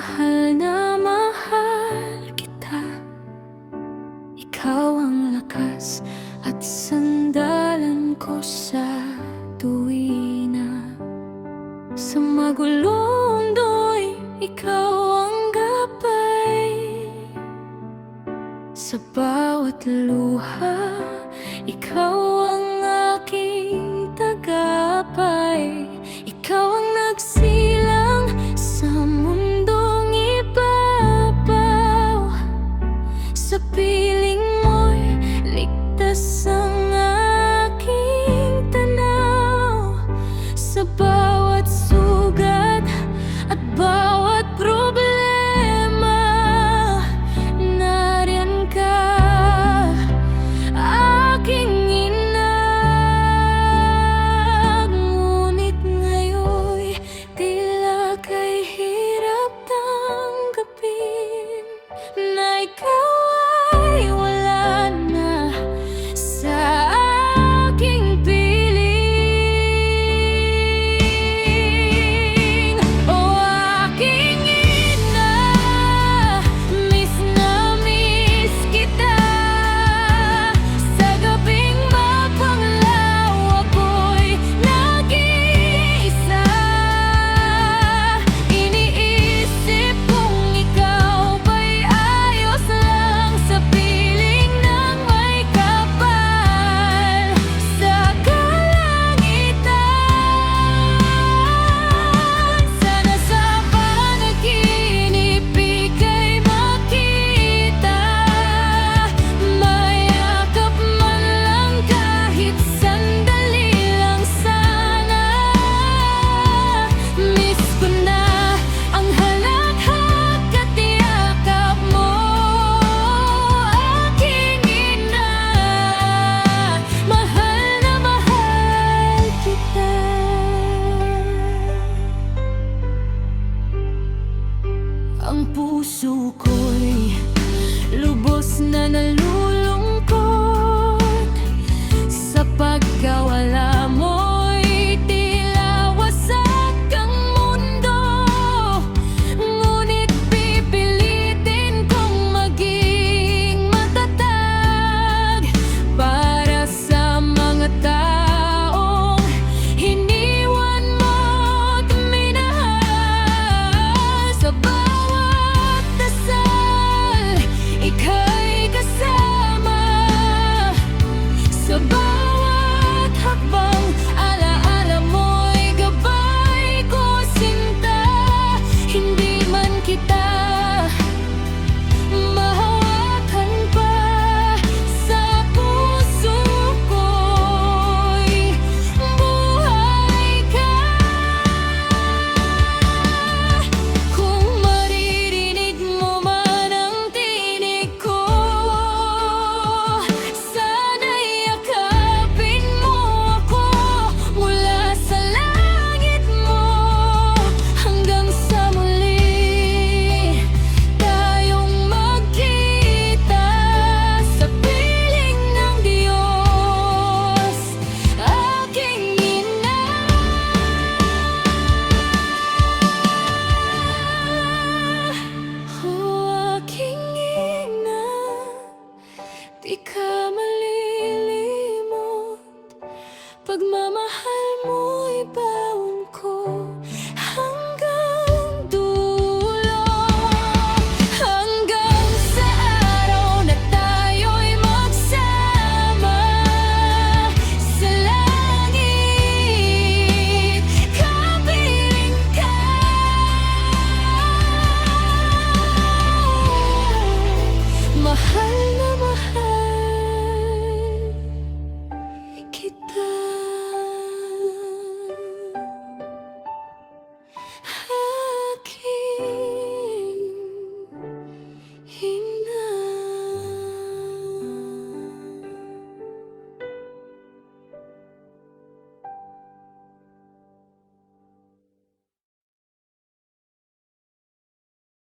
mahal kita. Ikaw ang lakas at sandalan ko sa tuwina. Sa magulong mundo'y ikaw ang gabay. Sa bawat luha, ikaw ang aking tagapay. Ikaw ang nagsilang sa mundong ibabaw. Sa piling mo'y ligtas ang aking tanaw. Sa bawat sugat at bawat problema, nariyan ka, aking ina. Ngunit ngayon'y tila kay hirap tanggapin na ikaw ay wala na sa aking piling. O aking ina, miss na miss kita. Sa gabing mapanglaw, ako'y nag-iisa. Iniisip kung ikaw ba'y ayos lang sa piling ng may kapal sa kalangitan. Sana sa panaginip ika'y makita, mayakap man lang kahit sandali lang sana. Miss ko na ang halakhak at yakap mo, aking ina. Mahal na mahal kita. Ang puso ko'y lubos na nalulungkot